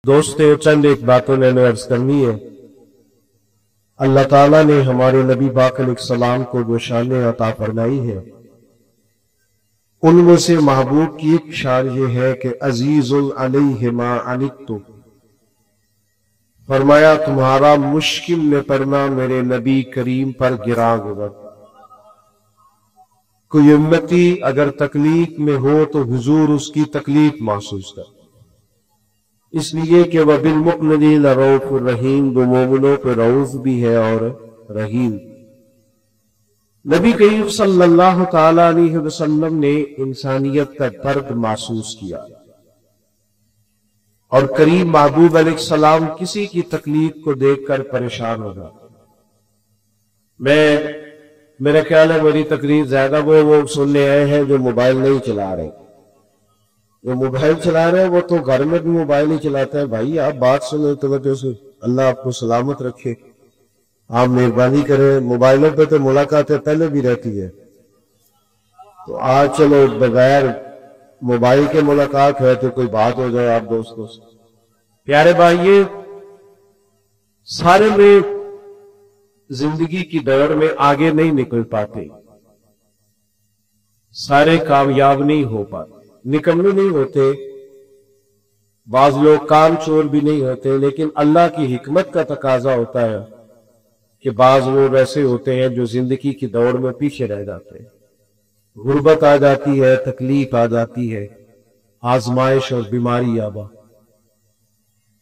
दोस्तों, चंद एक बातों ने अर्ज करनी है। अल्लाह ताला ने हमारे नबी पाक अलैहिस्सलाम को जो शान अता फरमाई है, उनमें से महबूब की एक शान ये है कि अजीजुल अलैहि मा अनित्तुम, फरमाया तुम्हारा मुश्किल में पड़ना मेरे नबी करीम पर गिरा गुजर। कोई उम्मती अगर तकलीफ में हो तो हुजूर उसकी तकलीफ महसूस कर, इसलिए कि वह बिलमुमिनीन रऊफुर रहीम, दो मोमिनों पे रऊफ भी है और रहीम। नबी करीम सल्लल्लाहु ताला अलैहि वसल्लम ने इंसानियत का दर्द महसूस किया और करीम महबूब अलैहिस्सलाम किसी की तकलीफ को देखकर परेशान हो गया। मेरा ख्याल है मेरी तकलीफ ज्यादा वो सुनने आए हैं जो मोबाइल नहीं चला रहे। जो मोबाइल चला रहे हैं वो तो घर में भी मोबाइल ही चलाते हैं। भाई आप बात सुने तो से, अल्लाह आपको सलामत रखे, आप मेहरबानी करें। मोबाइलों पे तो मुलाकातें पहले भी रहती है, तो आज चलो बगैर मोबाइल के मुलाकात है तो कोई बात हो जाए आप दोस्तों से। प्यारे भाई, सारे में जिंदगी की दौड़ में आगे नहीं निकल पाते, सारे कामयाब नहीं हो पाते, निकम्मे नहीं होते, बाज लोग काम चोर भी नहीं होते। लेकिन अल्लाह की हिकमत का तकाजा होता है कि बाज लोग ऐसे होते हैं जो जिंदगी की दौड़ में पीछे रह जाते हैं। गुर्बत आ जाती है, तकलीफ आ जाती है, आजमाइश और बीमारी आबा।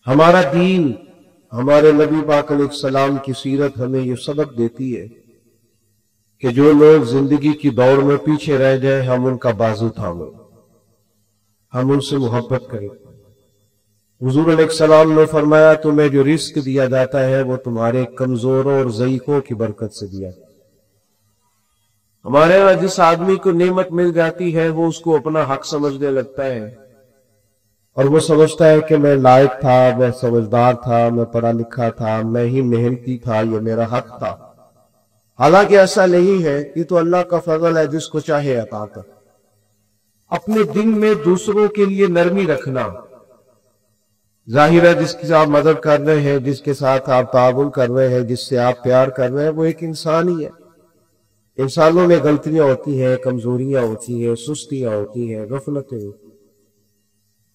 हमारा दीन, हमारे नबी पाक अलैहिस्सलाम की सीरत हमें ये सबक देती है कि जो लोग जिंदगी की दौड़ में पीछे रह जाए, हम उनका बाजू थामे, हम उनसे मोहब्बत करें। हुजूर अलैहिस्सलाम ने फरमाया, तुम्हें जो रिस्क दिया जाता है वो तुम्हारे कमजोरों और ज़ईफ़ों की बरकत से दिया। हमारे यहाँ जिस आदमी को नेमत मिल जाती है वो उसको अपना हक समझने लगता है और वो समझता है कि मैं लायक था, मैं समझदार था, मैं पढ़ा लिखा था, मैं ही मेहनती था, ये मेरा हक था। हालांकि ऐसा नहीं है, ये तो अल्लाह का फजल है, जिसको चाहे अता कर। अपने दिल में दूसरों के लिए नरमी रखना, जाहिर है जिसके साथ आप मदद कर रहे हैं, जिसके साथ आप ताबुन कर रहे हैं, जिससे आप प्यार कर रहे हैं, वो एक इंसान ही है। इंसानों में गलतियां होती हैं, कमजोरियां होती हैं, सुस्तियां होती हैं, गफलतें होती हैं।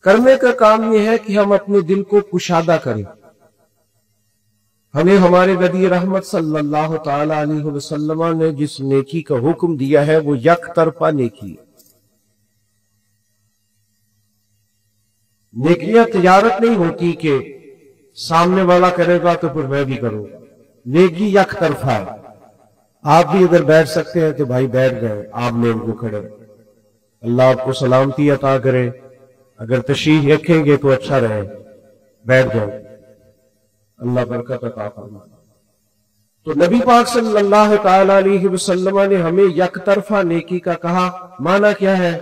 करने का काम यह है कि हम अपने दिल को कुशादा करें। हमें हमारे नबी रहमत सल्लल्लाहु ताला अलैहि वसल्लम ने जिस नेकी का हुक्म दिया है वो यकतरफा नेकी है। नेकियां तिजारत नहीं होती कि सामने वाला करेगा तो फिर मैं भी करूंगा। नेकी यकतरफा है। आप भी अगर बैठ सकते हैं तो भाई बैठ गए, आप नेम को खड़े। अल्लाह आपको सलामती अता करे। अगर तशरीफ रखेंगे तो अच्छा रहे, बैठ जाओ, अल्लाह बरकत अता फरमाए। तो नबी पाक सल्लल्लाहु ताला अलैहि वसल्लम ने हमें यकतरफा नेकी का कहा। माना क्या है?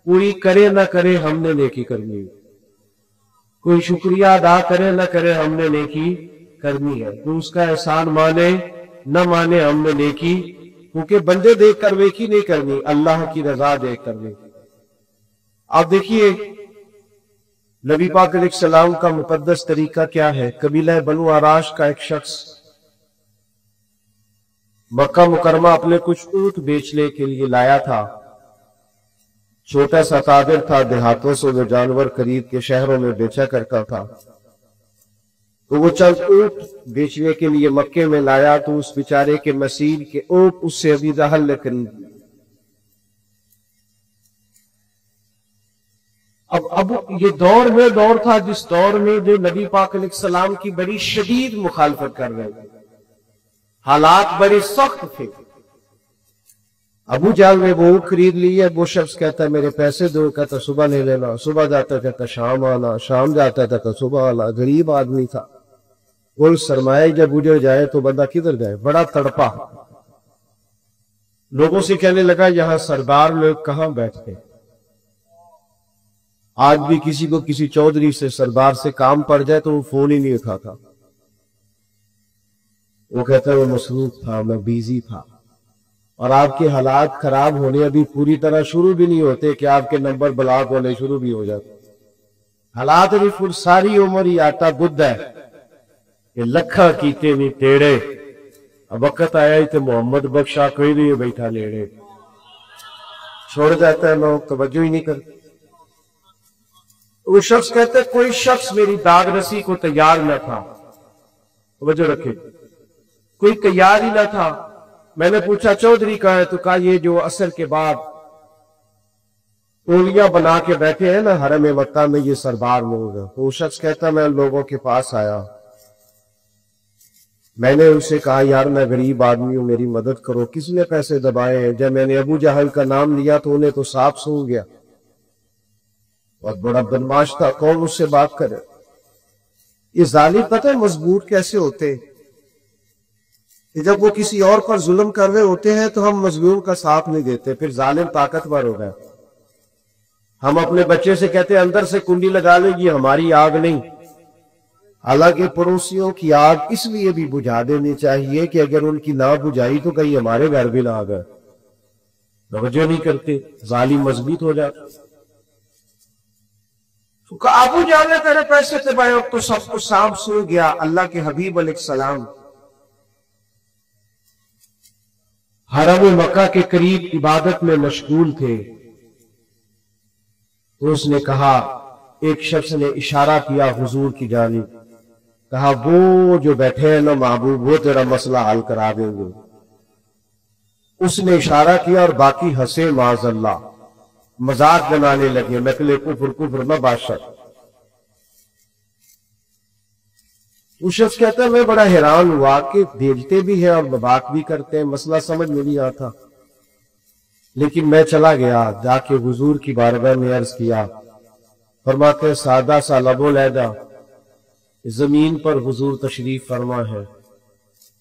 कोई करे ना करे हमने नेकी करनी है, कोई शुक्रिया अदा करे ना करे हमने नेकी करनी है। तो उसका एहसान माने न माने हमने नेकी, क्योंकि बंदे देख कर नेकी नहीं करनी, अल्लाह की रजा देख कर नेकी। आप देखिए नबी पाक अलैहिस्सलाम का मुकद्दस तरीका क्या है। कबीला बनु आराश का एक शख्स मक्का मुकरमा अपने कुछ ऊंट बेचने के लिए लाया था। छोटा सा ताजिर था, देहातों से वो जानवर खरीद के शहरों में बेचा करता था। तो वो चंद ऊंट बेचने के लिए मक्के में लाया तो उस बेचारे के मसीर के ऊंट उससे अबी जहल ने खरीद। अब ये दौर था जिस दौर में जो नबी पाक अलैहिस्सलाम की बड़ी शदीद मुखालफत कर रहे थे, हालात बड़े सख्त थे। अबू जाल ने वो खरीद लिया। वो शख्स कहता है मेरे पैसे दो, कहता सुबह ले लेना। सुबह जाता कहता शाम आना, शाम जाता था तो सुबह आना। गरीब आदमी था, वो सरमाया जब उजड़ जाए तो बंदा किधर जाए, बड़ा तड़पा। लोगों से कहने लगा यहां सरदार लोग कहां बैठते। आज भी किसी को किसी चौधरी से सरदार से काम पड़ जाए तो वो फोन ही नहीं उठाता। वो कहता है वो मसरूफ था, मैं बिजी था। और आपके हालात खराब होने अभी पूरी तरह शुरू भी नहीं होते कि आपके नंबर ब्लॉक होने शुरू भी हो जाते। हालात भी फिर सारी उम्र ही आता बुद्ध है कि लखा कीते नहीं टेढ़े। अब वक्त आया ही तो मोहम्मद बख्शा कोई नहीं बैठा लेड़े, छोड़ जाता है, लोग तवज्जो ही नहीं करते। वो शख्स कहते हैं कोई शख्स मेरी दाग रसी को तैयार न था, तवज्जो रखे, कोई तैयार ही न था। मैंने पूछा चौधरी कहाँ है? तो कहा ये जो असर के बाद टोलियां बना के बैठे हैं ना हरम मक्का में, ये सरदार लोग हैं। तो वो शख्स कहता मैं लोगों के पास आया, मैंने उनसे कहा यार मैं गरीब आदमी हूं, मेरी मदद करो। किसने पैसे दबाए हैं? जब मैंने अबू जहल का नाम लिया तो उन्हें तो साफ सूंघ गया, बहुत बड़ा बदमाश था, कौन उससे बात करे। ये जालिम पता है मजबूर कैसे होते, कि जब वो किसी और पर जुल्म कर रहे होते हैं तो हम मजलूम का साथ नहीं देते, फिर जालिम ताकतवर हो गए। हम अपने बच्चे से कहते हैं अंदर से कुंडी लगा लेगी, हमारी आग नहीं। हालांकि पड़ोसियों की आग इसलिए भी बुझा देनी चाहिए कि अगर उनकी ना बुझाई तो कहीं हमारे घर भी ना आ गए। तवज्जो नहीं करते, जालिम मजबूत हो जाता। तो अबू जाने तेरे पैसे थे भाई, अब तो सब कुछ सांप सो गया। अल्लाह के हबीब अलैहिस्सलाम हरम मक्का के करीब इबादत में मशगूल थे। तो उसने कहा, एक शख्स ने इशारा किया हुजूर की जानिब, कहा वो जो बैठे हैं ना महबूब, वो तेरा मसला हल करा देंगे। उसने इशारा किया और बाकी हंसे माज़अल्लाह, मजाक बनाने लगे, नकले कुफ्र कुफ्र में बादशाह। उस शख्स कहता है मैं बड़ा हैरान हुआ कि भेजते भी हैं और मजाक भी करते हैं, मसला समझ में नहीं आता। लेकिन मैं चला गया, जाके हुजूर की बारगाह में अर्ज किया। फरमाते सादा सा लबो लैदा, जमीन पर हुजूर तशरीफ फरमा है,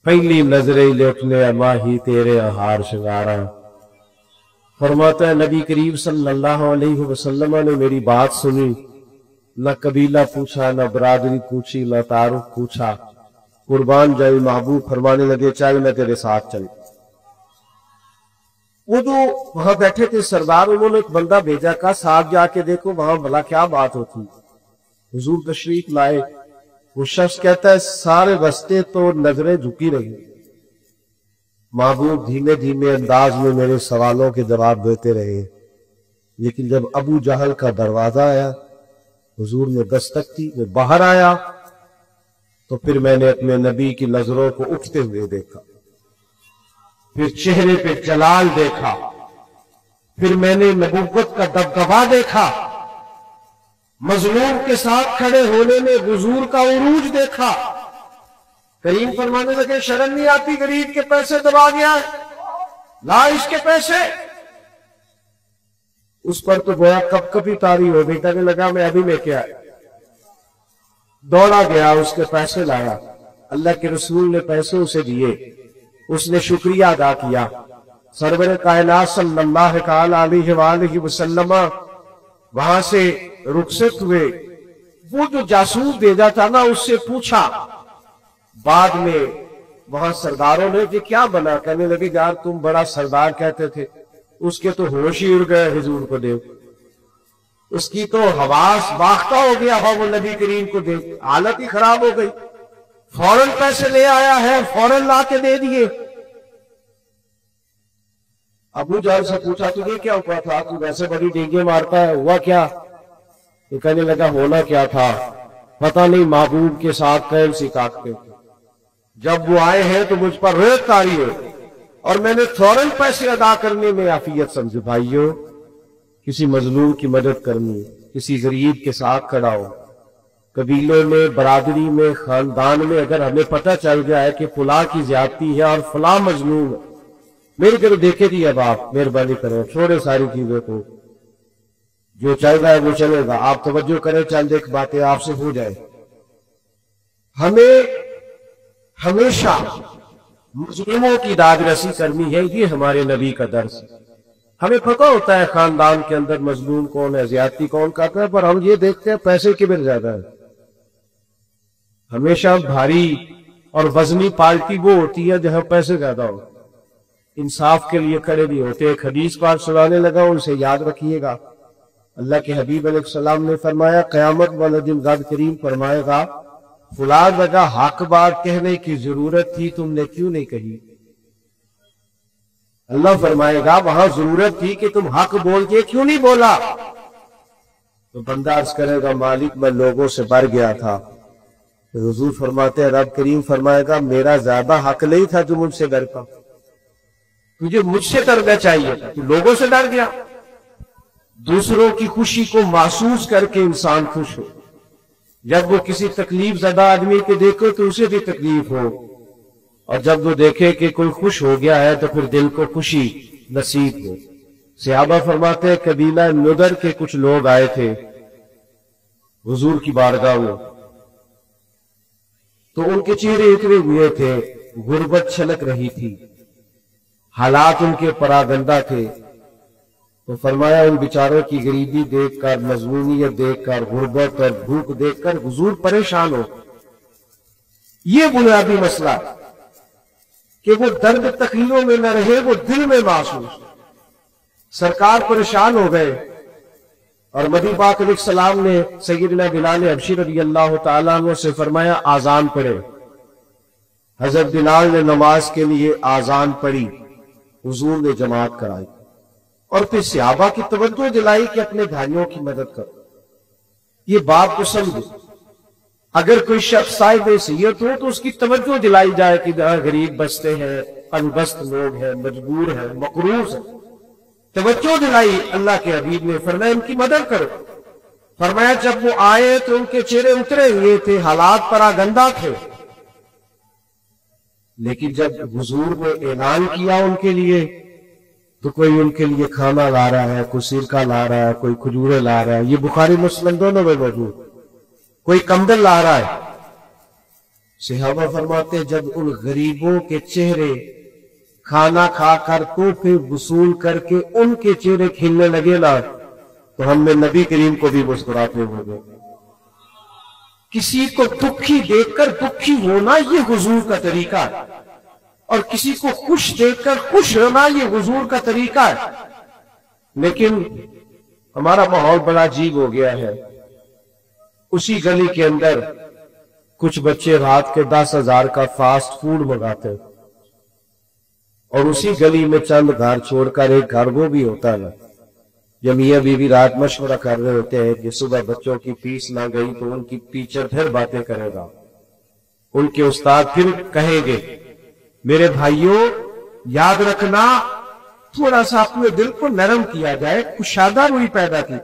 पहली नजरे लेटने माही तेरे हार शिंगारा। फरमाता है नबी करीम सल्लल्लाहु अलैहि वसल्लम ने मेरी बात सुनी, न कबीला पूछा, न बरादरी पूछी, न तारुफ पूछा। कुर्बान जाए महबूब फरमाने लगे चल मैं तेरे साथ चल। वो जो वहां बैठे थे सरदार, उन्होंने एक बंदा भेजा, कहा साथ जाके देखो वहां भला क्या बात होती। हुजूर तशरीफ लाए। वो शख्स कहता है सारे रस्ते तो नजरें झुकी रही, महबूब धीमे धीमे अंदाज में मेरे सवालों के जवाब देते रहे। लेकिन जब अबू जहल का दरवाजा आया, हुजूर ने दस्तक दी, वो बाहर आया, तो फिर मैंने अपने नबी की नजरों को उठते हुए देखा, फिर चेहरे पे जलाल देखा, फिर मैंने नबूवत का दबदबा देखा, मजलूम के साथ खड़े होने में हुजूर का उरूज देखा। करीम फरमाने लगे शर्म नहीं आती, गरीब के पैसे दबा गया, ला इसके पैसे। उस पर तो गोया कब कभी तारी हो, बेटा ने लगा मैं अभी लेके आया, दौड़ा गया, उसके पैसे लाया। अल्लाह के रसूल ने पैसे उसे दिए, उसने शुक्रिया अदा किया। सरवर कायनात सल्लल्लाहु अलैहि वसल्लम वहां से रुखसत हुए। वो जो जासूस भेजा था ना, उससे पूछा बाद में वहां सरदारों ने कि क्या बना, कहने लगे यार तुम बड़ा सरदार कहते थे, उसके तो होश ही उड़ गए हुजूर को देख, उसकी तो हवास बाख्ता हो गया हो, वो नबी करीम को देख हालत ही खराब हो गई। फौरन पैसे ले आया है, फौरन ला के दे दिए। अबू जहल से पूछा तुझे क्या हुआ था, तू वैसे बड़ी डींगे मारता है, हुआ क्या? ये कहने लगा होना क्या था, पता नहीं महबूब के साथ कैन सी काटते, जब वो आए हैं तो मुझ पर रेत तारी है और मैंने फौरन पैसे अदा करने में आफियत समझे। भाइयों, किसी मजलूम की मदद करनी, किसी गरीब के साथ खड़ा हो, कबीलों में, बरादरी में, खानदान में अगर हमें पता चल गया है कि फुला की ज्यादती है और फला मजलूम है, मेरी तरफ देखे थी, अब आप मेहरबानी करें, छोड़े सारी चीजों को, जो चल रहा है वो चलेगा, आप तवज्जो करें, चंद एक बातें आपसे हो जाए। हमें हमेशा मुस्लिमों की दादरसी करनी है, ये हमारे नबी का दर्स है। हमें पता होता है खानदान के अंदर मजलूम कौन है, ज्यादती कौन करता है, पर हम ये देखते हैं पैसे किधर ज्यादा है। हमेशा भारी और वजनी पार्टी वो होती है जहां पैसे ज्यादा हो, इंसाफ के लिए खड़े नहीं होते। एक हदीस पाक सुनाने लगा, उनसे याद रखिएगा, اللہ کے حبیب علیہ السلام نے فرمایا قیامت والا دن رب کریم فرمائے گا فلاں جگہ حق بات کہنے کی ضرورت تھی تم نے کیوں نہیں کہی؟ اللہ فرمائے گا وہاں ضرورت تھی کہ تم حق بول کے کیوں نہیں بولا؟ تو بندہ عرض کرے گا مالک میں لوگوں سے بڑھ گیا تھا۔ حضور فرماتے ہیں رب کریم فرمائے گا میرا زیادہ حق نہیں تھا جو مجھ سے ڈرتا، تجھے مجھ سے ڈرنا چاہیے تھا، تو لوگوں سے ڈر گیا۔ دوسروں کی خوشی کو محسوس کر کے انسان خوش ہو، جب وہ کسی تکلیف زدہ آدمی کو دیکھو تو اسے بھی تکلیف ہو، اور جب وہ دیکھے کہ کوئی خوش ہو گیا ہے تو پھر دل کو خوشی نصیب ہو۔ صحابہ فرماتے ہیں قبیلہ نضر کے کچھ لوگ آئے تھے حضور کی بارگاہ میں، تو ان کے چہرے اتنے ہوئے تھے، غربت چھلک رہی تھی، حالات ان کے پراگندہ تھے۔ تو فرمایا ان بیچاروں کی غریبی دیکھ کر، مظلومیت دیکھ کر، غربت اور بھوک دیکھ کر حضور پریشان ہو۔ یہ بنیادی مسئلہ کہ وہ درد تکلیفوں میں نہ رہے، وہ دل میں محسوس۔ سرکار پریشان ہو گئے اور نبی پاک علیہ السلام نے سیدنا بلال حبشی رضی اللہ تعالیٰ عنہ سے فرمایا آذان پڑھے۔ حضرت بلال نے نماز کے لیے آذان پڑھی، حضور نے جماعت کرائی، اور پھر صحابہ کی توجہ دلائی کہ اپنے بھائیوں کی مدد کرو۔ یہ بات کو سمجھو، اگر کوئی شخص صاحب حیثیت ہو تو اس کی توجہ دلائی جائے کہ غریب بستے ہیں، انبست لوگ ہیں، مجبور ہیں، مقروض ہیں، توجہ دلائی۔ اللہ کے حبیب نے فرمایا ان کی مدد کرو۔ فرمایا جب وہ آئے تو ان کے چہرے اترے ہوئے تھے، حالات پراگندہ تھے، لیکن جب حضور نے اعلان کیا ان کے لیے تو کوئی ان کے لیے کھانا لا رہا ہے، کوئی سرکہ لا رہا ہے، کوئی کھجوریں لا رہا ہے، یہ بخاری مسلم دونوں میں موجود، کوئی کمبل لا رہا ہے۔ صحابہ فرماتے ہیں جب ان غریبوں کے چہرے کھانا کھا کر تحفے وصول کر کے ان کے چہرے کھلنے لگے نا تو ہم نے نبی کریم کو بھی مسکراتے ہو گئے۔ کسی کو دکھی دیکھ کر دکھی ہونا یہ حضور کا طریقہ ہے، اور کسی کو خوش دیکھ کر خوش ہونا یہ حضور کا طریقہ ہے۔ لیکن ہمارا ماحول بڑا عجیب ہو گیا ہے۔ اسی گلی کے اندر کچھ بچے رات کے 10,000 کا فاسٹ فوڈ منگاتے ہیں، اور اسی گلی میں چند گھر چھوڑ کر ایک گھر وہ بھی ہوتا ہے جب میاں بیوی رات مشورہ کر رہے ہوتے ہیں کہ صبح بچوں کی فیس نہ گئی تو ان کی ٹیچر پھر باتیں کرے گا، ان کے استاد پھر کہیں گے میرے بھائیوں یاد رکھنا تھوڑا سا اپنے دل کو نرم کیا جائے، کشادہ روئی پیدا کی،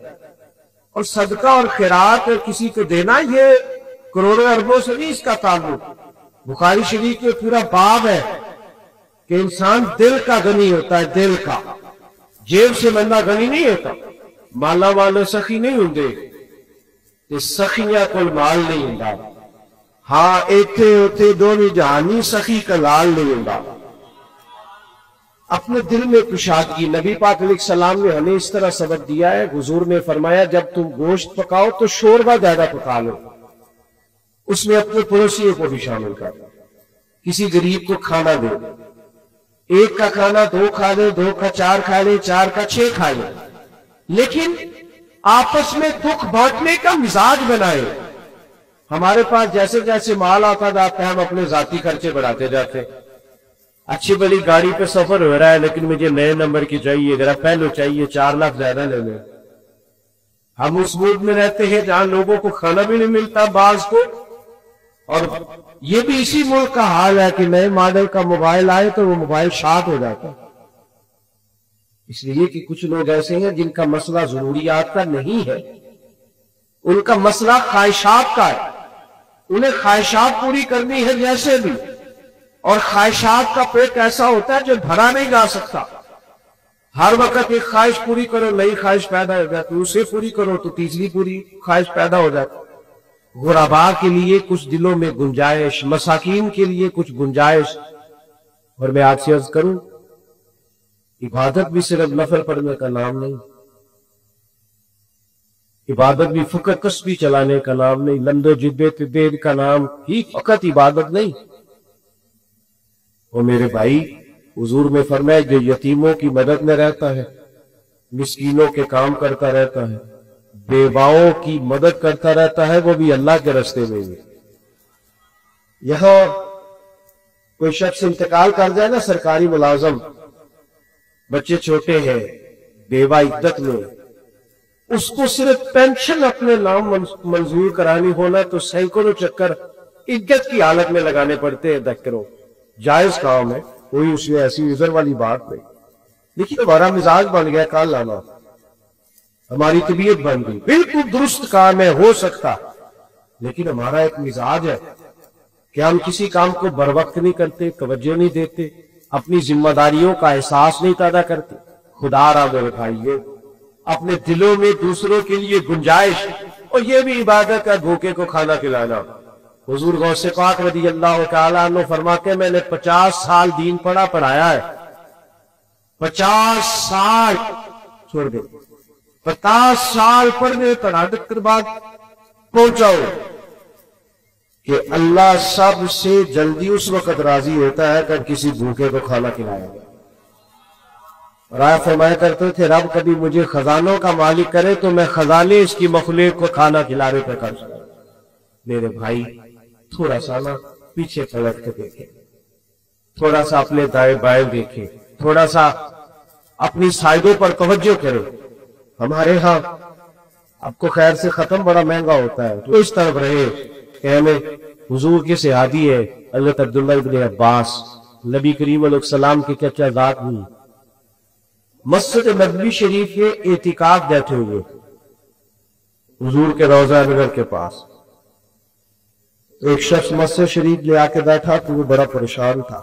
اور صدقہ اور خیرات کسی کو دینا یہ کروڑوں اربوں سے نہیں اس کا تعلق۔ بخاری شریف میں پورا باب ہے کہ انسان دل کا غنی ہوتا ہے، دل کا، جیب سے بندہ غنی نہیں ہوتا۔ مالا والے سخی نہیں ہوندے تے سخیاں کول مال نہیں ہوندا، ہاں ایتھے اوتھے دونوں جہانی سخی کا لال نہیں ہوندا۔ اپنے دل میں کشادگی، نبی پاک علیہ السلام نے ہمیں اس طرح سبق دیا ہے۔ حضور نے فرمایا جب تم گوشت پکاؤ تو شوربہ زیادہ پکا لو، اس میں اپنے پڑوسیوں کو بھی شامل کر، کسی غریب کو کھانا دے، ایک کا کھانا 2 کھا لے، 2 کا 4 کھا لے، 4 کا 6 کھا لے، لیکن آپس میں دکھ بانٹنے کا مزاج بنائے۔ ہمارے پاس جیسے جیسے مال آتا جاتا ہے ہم اپنے ذاتی خرچے بڑھاتے جاتے ہیں۔ اچھی بڑی گاڑی پہ سفر ہو رہا ہے لیکن مجھے نئے نمبر کی چاہیے، ذرا پہلو چاہیے، 4 لاکھ زیادہ لے لیں۔ ہم اس ملک میں رہتے ہیں جہاں لوگوں کو کھانا بھی نہیں ملتا بعض کو، اور یہ بھی اسی ملک کا حال ہے کہ نئے ماڈل کا موبائل آئے تو وہ موبائل شارٹ ہو جاتا ہے، اس لیے کہ کچھ لوگ ایسے ہیں جن کا مسئلہ ضروریات کا نہیں ہے، ان کا مسئلہ خواہشات کا ہے، انہیں خواہشات پوری کرنی ہے جیسے بھی، اور خواہشات کا پیٹ ایسا ہوتا ہے جو بھرا نہیں جا سکتا۔ ہر وقت ایک خواہش پوری کرو نئی خواہش پیدا ہو جاتی، اسے پوری کرو تو تیسری پوری خواہش پیدا ہو جاتی۔ غرباء کے لیے کچھ دلوں میں گنجائش، مساکین کے لیے کچھ گنجائش۔ اور میں آج سے عرض کروں عبادت بھی صرف نفل پڑھنے کا نام نہیں، عبادت بھی فقط کسبی چلانے کا نام نہیں، لندو جدے تدید کا نام ہی فقط عبادت نہیں۔ اور میرے بھائی حضور میں فرمایا جو یتیموں کی مدد میں رہتا ہے، مسکینوں کے کام کرتا رہتا ہے، बेवाओं की मदद करता रहता है, वो भी अल्लाह के रास्ते में ही। यहां कोई शख्स इंतकाल कर जाए ना, सरकारी मुलाजम, बच्चे छोटे हैं, बेवा इद्दत में, उसको सिर्फ पेंशन अपने नाम मंजूर करानी होना तो सैकड़ों चक्कर इद्दत की हालत में लगाने पड़ते हैं। करो जायज काम है, कोई उसमें ऐसी उजर वाली बात नहीं, लेकिन हमारा मिजाज बन गया काल लाना, हमारी तबीयत बन गई, बिल्कुल दुरुस्त काम है, हो सकता, लेकिन हमारा एक मिजाज है कि हम किसी काम को बर वक्त नहीं करते, तवज्जो नहीं देते, अपनी जिम्मेदारियों का एहसास नहीं पैदा करते। खुदा रा मेरे भाइयों, अपने दिलों में दूसरों के लिए गुंजाइश, और ये भी इबादत है भूखे को खाना खिलाना। हुजूर गौसे पाक रज़ी अल्लाह तआला अन्हु फरमाते हैं, मैंने 50 साल दीन पढ़ाया है, 50 साल छोड़ दे, 50 साल पढ़ने पढ़ाने के बाद पहुंचाओ कि अल्लाह सबसे जल्दी उस वक्त राजी होता है जब किसी भूखे को खाना खिलाया। राय फरमाया करते थे, रब कभी मुझे खजानों का मालिक करे तो मैं खजाने इसकी मखलूक को खाना खिलाने पर खर्च करूं। मेरे भाई, थोड़ा सा ना पीछे पलट के देखे, थोड़ा सा अपने दाएं बाएं देखे, थोड़ा सा अपनी साइडों पर तवज्जो करो। हमारे यहाँ आपको खैर से खत्म बड़ा महंगा होता है, तो इस तरफ रहे कि हमें हुजूर के सहाबी है हज़रत अब्दुल्ला इब्न अब्बास, नबी करीम अलैहिस्सलाम के चचा जात हुई, मस्जिद नबवी शरीफ के एतिकाफ बैठे हुए हुजूर के रोजा नगर के पास। एक शख्स मस्जिद शरीफ ले आके बैठा तो वो बड़ा परेशान था।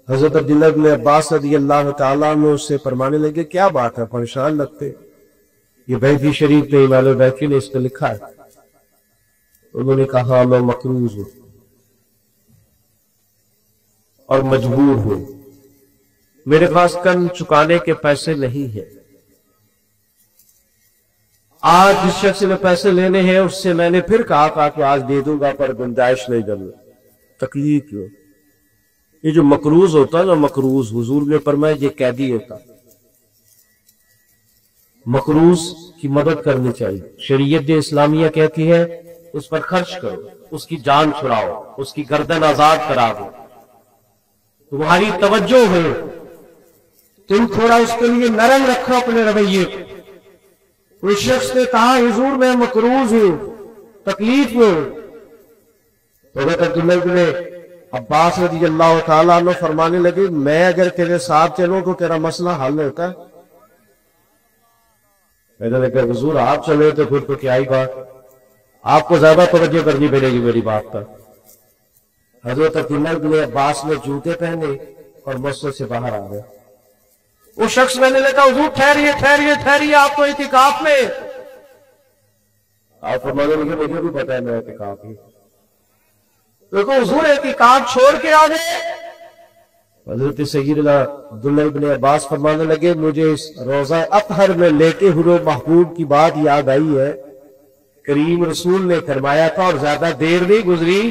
हजरत अब्दुल्ला इब्न अब्बास रज़ी अल्लाह तआला अन्हु उससे फरमाने लगे, क्या बात है, परेशान लगते? ये बैती शरीफ ने इमाम बैती ने इसको लिखा है। उन्होंने कहा, मैं मकरूज हूं और मजबूर हूं, मेरे पास कर्ज चुकाने के पैसे नहीं है। आज जिस शख्स ने पैसे लेने हैं उससे मैंने फिर कहा कि आज दे दूंगा, पर गुंजाइश नहीं करनी, तकलीफ क्यों? ये जो मकरूज होता है ना, मकरूज हुजूर ने फरमाया ये कैदी होता, मकरूज की मदद करनी चाहिए। शरीयत इस्लामिया कहती है उस पर खर्च करो, उसकी जान छुड़ाओ, उसकी गर्दन आजाद करा दो, तुम्हारी तवज्जो हो, तुम थोड़ा उसके लिए नरम रखो अपने रवैये को। उस शख्स ने कहा, हुजूर मैं मकरूज हूं, तकलीफ में हूं। तो अब्दुल्ला इब्न अब्बास रज़ी अल्लाह तआला अन्हु फरमाने लगे, मैं अगर तेरे साथ चलूं तो तेरा मसला हल होता है। मैंने कहा, हुजूर आप चले तो फिर तो क्या ही बात, आपको ज्यादा तवज्जो करनी पड़ेगी मेरी बात पर। हजरत अब्दुल्ला इब्न अब्बास ने जूते पहने और मस्जिद से बाहर आ गए। वो शख्स मैंने लगा, हुजूर ठहरिए ठहरिए ठहरिए, आप तो इतिकाफ में। आप फरमाने लगे, मुझे भी पता है मैं इतिकाफ हूं। देखो हुजूर इतिकाफ छोड़ के आ गए। हजरत सय्यदना अब्दुल्ला इब्न अब्बास फरमाने लगे, मुझे इस रोजा अतहर में लेटे हुए महबूब की बात याद आई है। करीम रसूल ने फरमाया था, और ज्यादा देर नहीं गुजरी,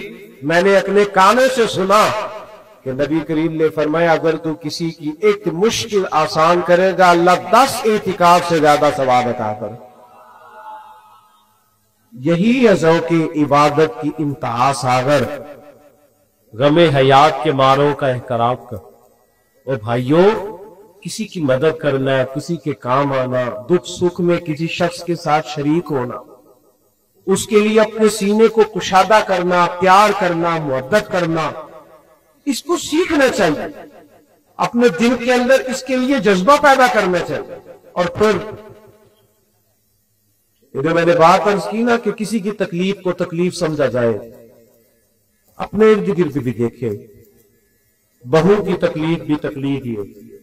मैंने अपने कानों से सुना कि नबी करीम ने फरमाया, अगर तू किसी की एक मुश्किल आसान करेगा, अल्लाह 10 इतिकाफ से ज्यादा सवाब अता कर। यही है ज़ौक़ इबादत की इंतहा सागर, गमे हयात के मारों का एहतराम कर। और भाइयों, किसी की मदद करना, किसी के काम आना, दुख सुख में किसी शख्स के साथ शरीक होना, उसके लिए अपने सीने को कुशादा करना, प्यार करना, मोहब्बत करना, इसको सीखना चाहिए। अपने दिल के अंदर इसके लिए जज्बा पैदा करना चाहिए। और फिर इधर मैंने बात अर्ज की ना कि किसी की तकलीफ को तकलीफ समझा जाए, अपने इर्द गिर्द भी देखे, बहू की तकलीफ भी तकलीफ ही होती है।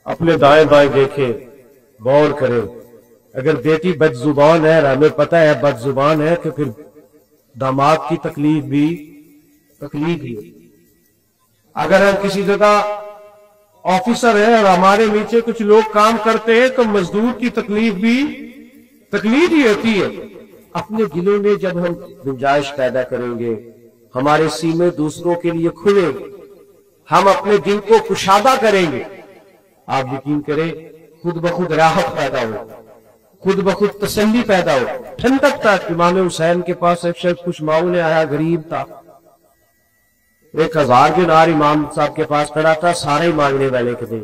अपने दाएं बाएं देखे, गौर करे। अगर बेटी बदजुबान है, हमें पता है बदजुबान है, तो फिर दामाद की तकलीफ भी तकलीफ ही है। अगर हम किसी जगह ऑफिसर है और हमारे नीचे कुछ लोग काम करते हैं, तो मजदूर की तकलीफ भी तकलीफ ही होती है। अपने दिलों में जब हम गुंजाइश पैदा करेंगे, हमारे सीने दूसरों के लिए खुले, हम अपने दिल को कुशादा करेंगे, आप यकीन करें खुद ब खुद राहत पैदा हो। खुद बखुद तसल्ली पैदा हो, ठंडक था। इमाम हुसैन के पास एक शख्स कुछ मांगने आया, गरीब था, 1000 दिनार इमाम साहब के पास खड़ा था, सारे ही मांगने वाले के दे।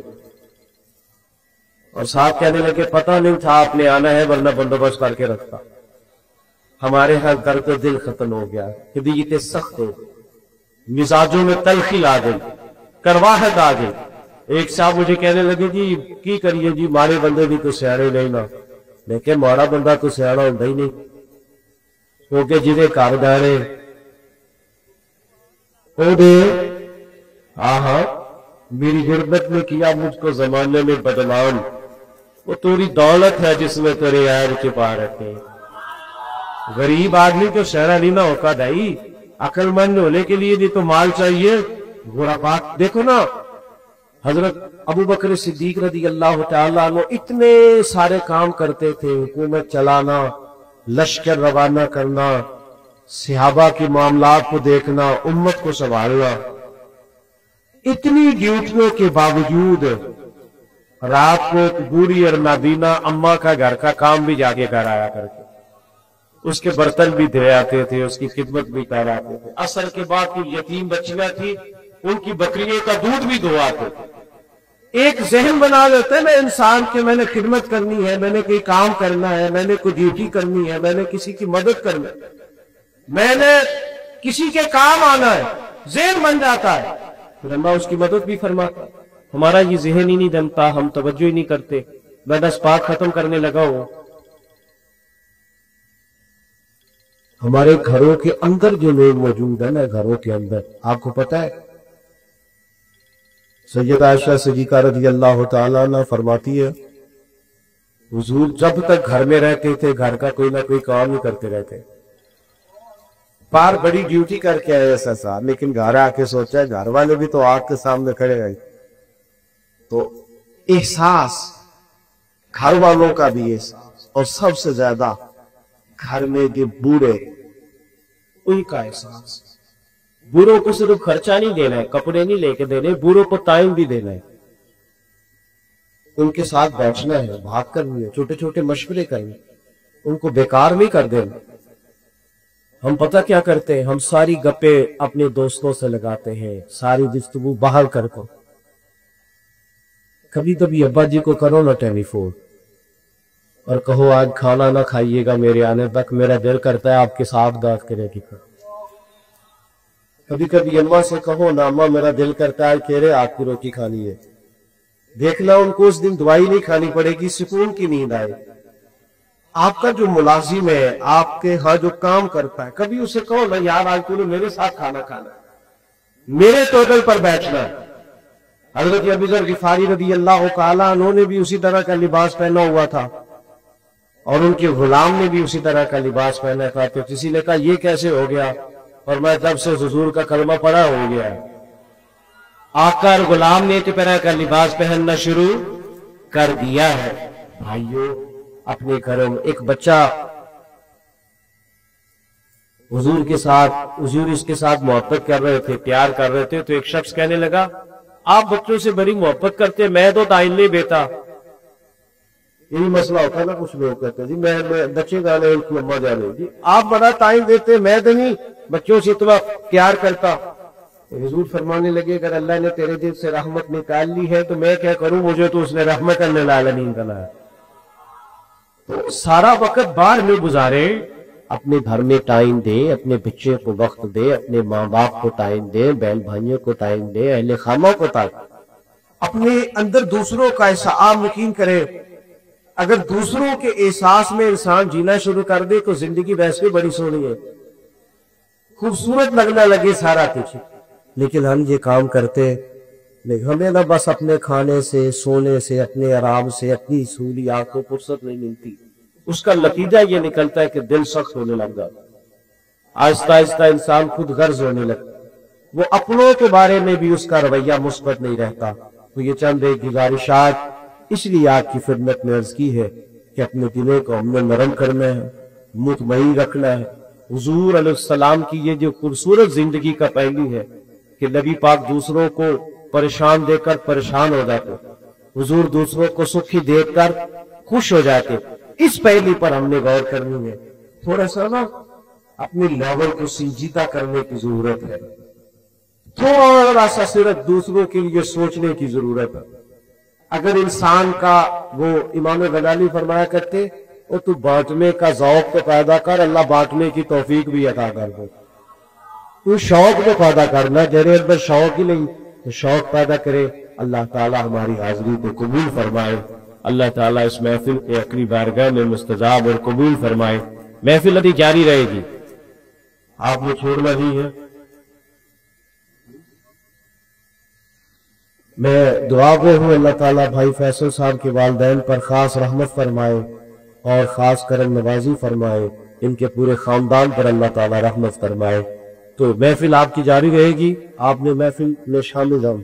और साहब कहने लगे पता नहीं था आपने आना है, वरना बंदोबस्त करके रखता। हमारे हर दर का दिल खत्म हो गया, तबीयतें सख्त हो, मिजाजों में तलखी आ गई, करवाहट आ गई। एक साहब मुझे कहने लगे जी की करिए जी, मारे बंदे भी तो सियाने नहीं ना। लेकिन मारा बंदा तो सियाना होता ही नहीं, क्योंकि जिदे घर दारे मेरी गुर्बत में किया मुझको जमाने में बदनाम, वो तेरी दौलत है जिसमें तेरे यार छिपा रखे। गरीब आदमी तो शहरा नहीं ना होगा भाई, अक्लमंद होने के लिए भी तो माल चाहिए। गुराबात देखो ना, हजरत अबू बकर सिद्दीक रदी अल्लाह तआला अन्हु इतने सारे काम करते थे, हुकूमत चलाना, लश्कर रवाना करना, सहाबा के मामलात को देखना, उम्मत को संभालना। इतनी ड्यूटियों के बावजूद रात को बूढ़ी और नाबीना अम्मा का घर का काम भी जाके घर आया करके, उसके बर्तन भी धोए आते थे, उसकी खिदमत भी कराते थे। असर के बाद कोई यतीम बच्चियां थी, उनकी बकरियों का दूध भी धोआते थे। एक जहन बना लेते हैं ना इंसान के, मैंने खिदमत करनी है, मैंने कोई काम करना है, मैंने कोई ड्यूटी करनी है, मैंने किसी की मदद करनी है, मैंने किसी के काम आना है, जहन बन जाता है, फिर अल्लाह उसकी मदद भी फरमाता है। हमारा ये जहन ही नहीं बनता, हम तवज्जो ही नहीं करते। मैं 10 बात खत्म करने लगा हूं। हमारे घरों के अंदर जो लोग मौजूद है ना, घरों के अंदर, आपको पता है सैयदा आयशा सिद्दीका रज़ी अल्लाह तआला अन्हा फरमाती है, हुजूर जब तक घर में रहते थे घर का कोई ना कोई काम ही करते रहते। बाहर बड़ी ड्यूटी करके आए ऐसा साहब, लेकिन घर आके सोचा घर वाले भी तो आग के सामने खड़े हैं। तो एहसास घर वालों का भी एहसास, और सबसे ज्यादा घर में के बूढ़े, उनका एहसास। बूढ़ों को सिर्फ खर्चा नहीं देना है, कपड़े नहीं लेके देने, बूढ़ों को टाइम भी देना है, उनके साथ बैठना है, बात करनी है, छोटे छोटे मशवरे करने, उनको बेकार नहीं कर देना। हम पता क्या करते हैं, हम सारी गप्पे अपने दोस्तों से लगाते हैं, सारी गुफ्तगू बाहर करको। कभी कभी अब्बा जी को करो ना टेलीफोन और कहो आज खाना ना खाइएगा मेरे आने तक, मेरा दिल करता है आपके साथ बात करेगी। कभी कभी अम्मा से कहो ना अम्मा मेरा दिल करता है खेरे आपकी रोटी खानी है। देखना उनको उस दिन दवाई नहीं खानी पड़ेगी, सुकून की नींद आए। आपका जो मुलाजिम है, आपके यहाँ जो काम करता है, कभी उसे कहो ना यार आज तूने मेरे साथ खाना खाना, मेरे टेबल पर बैठना। हजरत अबू ज़र गिफारी रज़ी अल्लाह तआला अन्हु ने भी उसी तरह का लिबास पहना हुआ था और उनके गुलाम ने भी उसी तरह का लिबास पहना था। तो किसी ने कहा ये कैसे हो गया, और मैं जब से हुजूर का कलमा पढ़ा हो गया। आका और गुलाम ने इस तरह का लिबास पहनना शुरू कर दिया है। भाइयों अपने घरों में एक बच्चा हुजूर के साथ, हुजूर इसके साथ मोहब्बत कर रहे थे, प्यार कर रहे थे, तो एक शख्स कहने लगा आप बच्चों से बड़ी मोहब्बत करते, मैं तो टाइम नहीं देता। यही मसला होता है ना, कुछ लोग कहते जी मैं बच्चे गाने उनकी अम्मा जाने जी, आप बड़ा टाइम देते, मैं तो नहीं बच्चों से इतना प्यार करता। हुजूर फरमाने लगे अगर अल्लाह ने तेरे दिल से रहमत निकाल ली है तो मैं क्या करूं, मुझे तो उसने रहमत लिल-आलमीन बनाया। तो सारा वक्त बाहर में गुजारे, अपने घर में टाइम दे, अपने बच्चे को वक्त दे, अपने माँ बाप को टाइम दे, बहन भाइयों को टाइम दे, अहले खामा को टाइम, अपने अंदर दूसरों का एहसास यकीन करे। अगर दूसरों के एहसास में इंसान जीना शुरू कर दे तो जिंदगी वैसे भी बड़ी सोहनी है, खूबसूरत लगने लगे सारा कुछ। लेकिन हम ये काम करते, लेकिन हमें ना बस अपने खाने से, सोने से, अपने आराम से, अपनी सहूलियात को फुर्सत नहीं मिलती। उसका नतीजा ये निकलता है कि दिल सख्त होने लग जाता, आहिस्ता आहिस्ता इंसान खुद गर्ज होने लगता, वो अपनों के बारे में भी उसका रवैया मुस्बत नहीं रहता। तो ये चंद एक गुजारिशात इसलिए आपकी खिदमत में अर्ज की है कि अपने दिलों को हमने नरम करना है, मुतमईन रखना है। हुजूर अलैहिस्सलाम की ये जो खूबसूरत जिंदगी का पहलू है कि नबी पाक दूसरों को परेशान देकर परेशान हो जाते, हुजूर दूसरों को सुखी देखकर खुश हो जाते। इस पहली पर हमने गौर करनी है। थोड़ा सा ना अपने लेवल को संजीदा करने की जरूरत है, थोड़ा सा सिर्फ दूसरों के लिए सोचने की जरूरत है। अगर इंसान का, वो इमाम गजाली फरमाया करते, वो तू बांटने का ज़ौक तो पैदा कर, अल्लाह बांटने की तौफीक भी अता कर दे। तू शौक तो पैदा करना, जरे अंदर शौक ही नहीं तो शौक पैदा करे। अल्लाह ताला हमारी हाजिरी को कबूल फरमाए। अल्लाह ताला इस महफिल के अकरी बारगाह में मुस्तजाब और कबूल फरमाए। महफिल अभी जारी रहेगी, आपने छोड़ना ही है। मैं दुआ गो हूं अल्लाह ताला भाई फैसल साहब के वालिदैन पर खास रहमत फरमाए और खास करम नवाजी फरमाए। इनके पूरे खानदान पर अल्लाह ताला रहमत फरमाए। तो महफिल आपकी जारी रहेगी, आपने महफिल में शामिल हों।